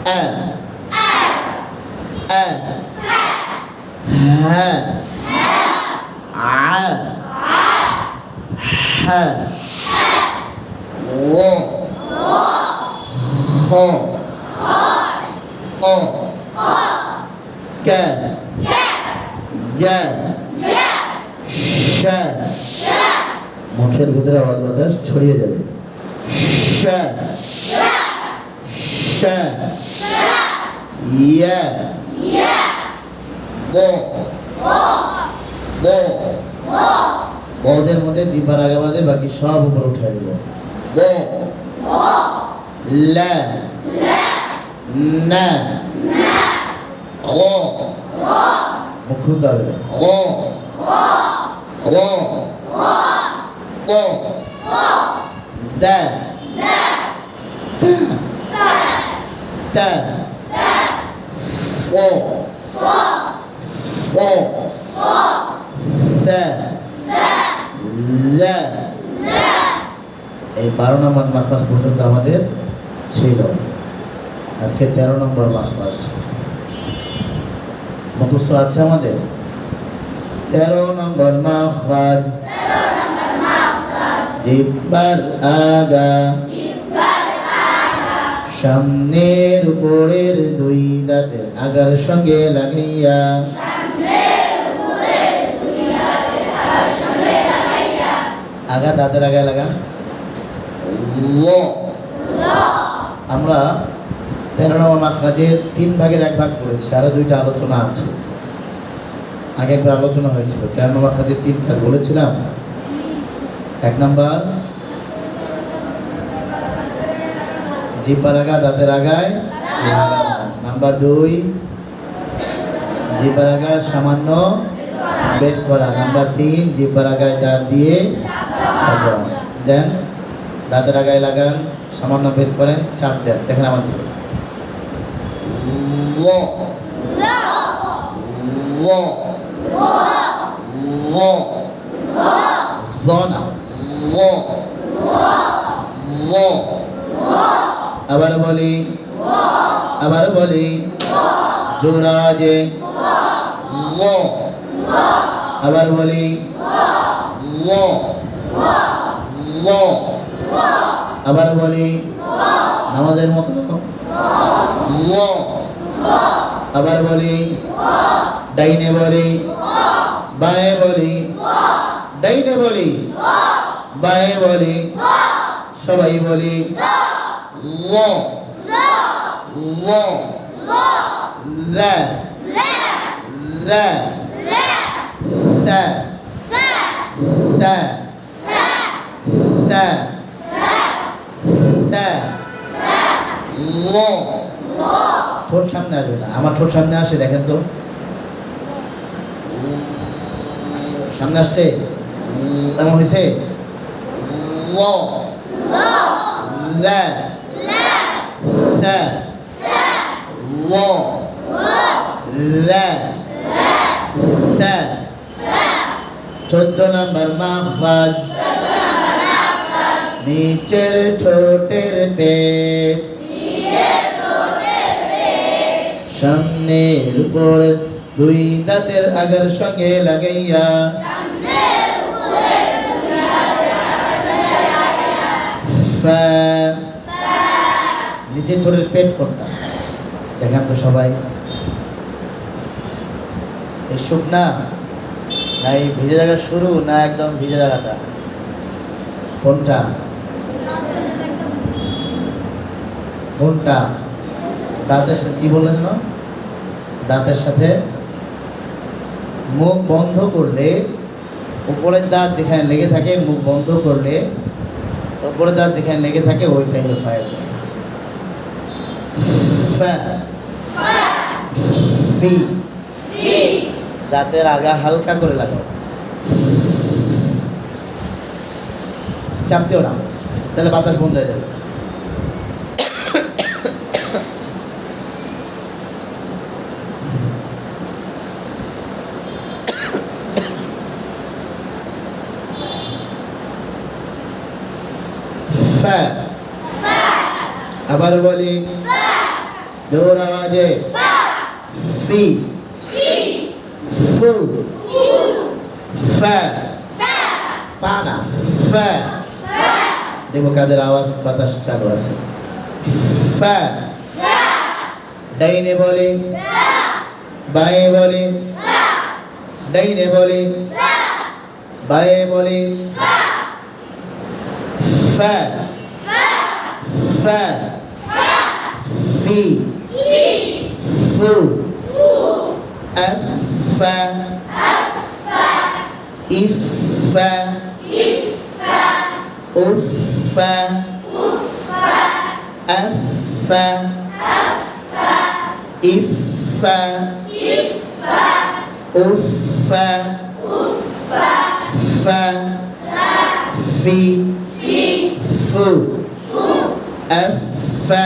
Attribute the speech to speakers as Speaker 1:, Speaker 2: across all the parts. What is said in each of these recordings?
Speaker 1: আ আ হা আ হা ও হ ও কা ইয়া শা মুখের ভিতরে আওয়াজ বাতাস ছড়িয়ে যাবে শা শা ইয়া গো গো বদের মধ্যে জিহ্বার আগে বাদে বাকি সব উপরে উঠে দেব গো লা না ও মুখ খুলতে হবে ও ও ও দা তা ও ও সা লা এই 12 নম্বর মাখরাজ পর্যন্ত আমাদের ছিল। আজকে 13 নম্বর মাখরাজ মুখস্থ আছে আমাদের। 13 নম্বর মাখরাজ জিহ্বার আগা সামনের উপরের দুই দাঁতের আগার সঙ্গে লাগাইয়া আগা দাঁতের আগায় লাগান ল। আমরা 13 নম্বর মাখরাজের 3 ভাগের 1 ভাগ করেছি, আরো 2টা আলোচনা আছে। আগে একবার আলোচনা হয়েছিল 13 নম্বর মাখরাজের 3 ভাগ বলেছিলাম। 1 নম্বর জিহ্বার আগা দাঁতের আগায়, নাম্বার 2 জিহ্বার আগা সামান্য বের করা, নাম্বার 3 জিহ্বার আগায় দাঁত দিয়ে দেন, দাঁতের আগায় লাগান, সামান্য বের করেন, চাপ দেন। দেখেন আমাদের আবার বলি জোরাজে আবার বলি আবার বলি নামাজের মতো আবার বলি ডাইনে বলি বাঁয়ে বলি ডাইনে বলি বাঁয়ে বলি সবাই বলি লা লা লা তা তা তা তা ল। ঠোঁট সামনে আসবে না, আমার ঠোঁট সামনে আসে, দেখেন তো সামনে আসছে, এমন হয়েছে ল লা তা ল লা তা। 14 নম্বর মাখরাজ নিচের ঠোঁটের পেট সামনের উপর 2 দাঁতের আগার সঙ্গে লাগাইয়া ফা। নিচের ঠোঁটের পেট কোনটা দেখেন তো সবাই, এই শুকনা না এই ভিজে জায়গা শুরু না একদম ভিজে জায়গাটা কোনটা কোনটা? দাঁতের সাথে কি বললেন না, দাঁতের সাথে মুখ বন্ধ করলে উপরের দাঁত যেখানে লেগে থাকে, মুখ বন্ধ করলে উপরের দাঁত যেখানে লেগে থাকে ওইটাই হলো ফায়ার। দাঁতের আগা হালকা করে লাগাও, চাপ দিও না, তাহলে বাতাস বন্ধ হয়ে যাবে। আবার বলি জোর আওয়াজে ফি ফু ফা পানা ফা দেখো কাদের আওয়াজ বাতাস চালু আছে ফা ডাইনে বলে বায়ে বলে ডাইনে বলে বায়ে বলে ফা ফা ফি ফু আফা ইফা উফা আফা ইফা উফা ফা ফি ফু আফা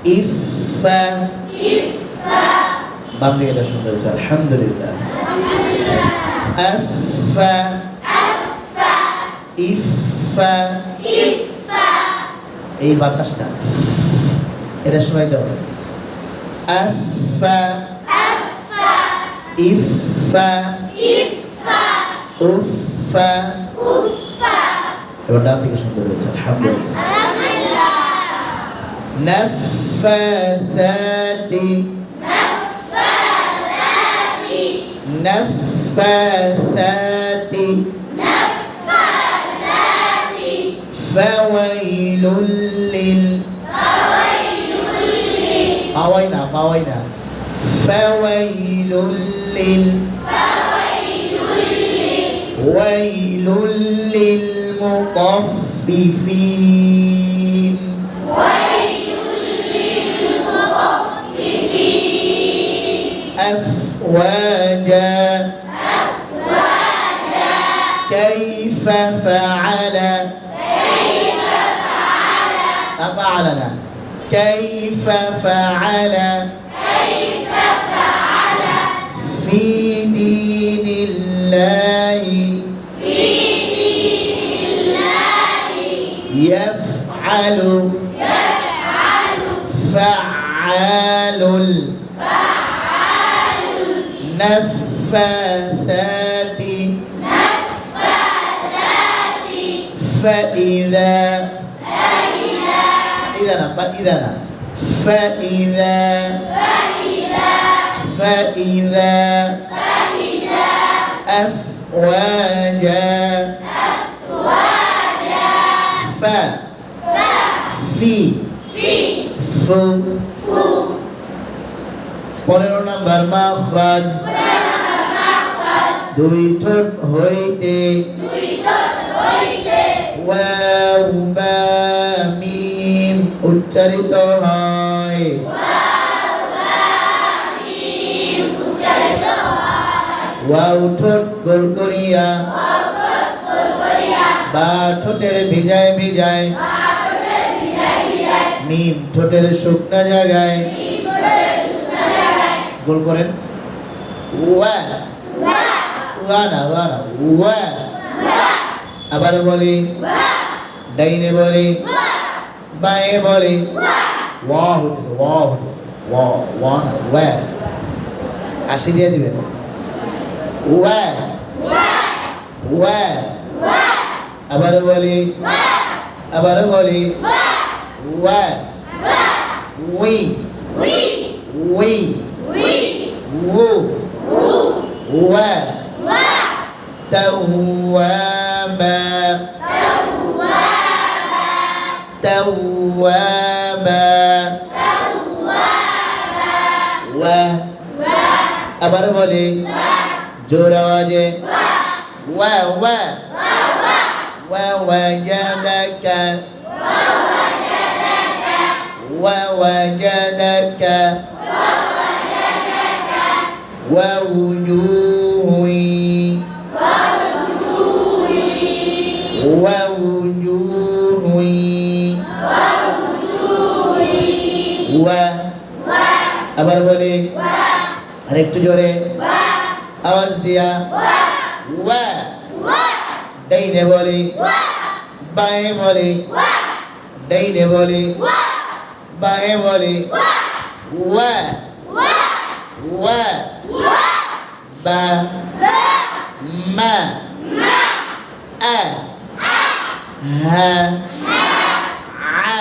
Speaker 1: ইফা বাম দিকে এটা সুন্দর হয়েছে আলহামদুলিল্লাহ আফা ইফা এই বাতাসটা এটা শোনাই দাও আফা ইফা উফা এবার ডান দিকে সুন্দর হয়েছে আলহামদুলিল্লাহ নাফাসাতি নাফাসাতি ফাওয়াইলুল লিল পাওয়াইনা ফাওয়াইলুল লিল ওয়াইলুল লিল মুতাফফিফিন أفواجا كيف فعل أفعلنا كيف فعل في دين الله يفعل فعال نفاثات فإذا أفواجا فا في فو 15 নম্বর মাখরাজ দুই ঠোঁট হইতে ওয়াও বা মিম উচ্চারিত হয় ওয়াও ঠোঁট গোল করিয়া বা ঠোঁটের ভিজায় ভিজায় মিম ঠোঁটের শুকনা জায়গায় গোল করেন ওয়া ওয়া না ওয়া আবার বলি ডাইনে বলি বায়ে বলি ওয়া হচ্ছে ওয়া না ওয়া আসি দিয়ে দিবেন ওয়া আবার বলি ওয়া উই وو وا توابا وا আবার বলি জোর আওয়াজে ওয়া ওয়াজাদাকা ووجوه আবার বলি আরেকটু জোরে আওয়াজ দিয়া ওয়া ডাইনে বলি বায়ে বলি ডাইনে বলি বাহে বলি ওয়া ওয়া বা মা আ হা আ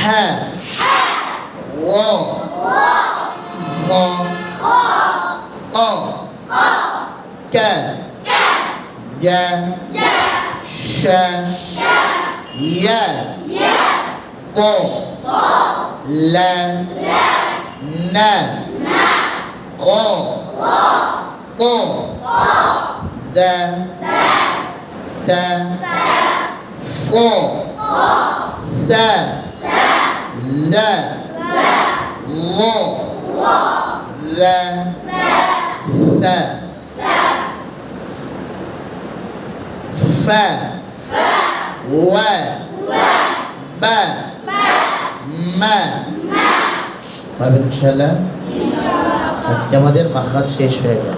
Speaker 1: হা ও ও কা ya sha ya ko la na o ko da ta so sa la lo la sa fa wa ba ma পারবেন ইনশাআল্লাহ। আজকে আমাদের মাখরাজ শেষ হয়ে গেল।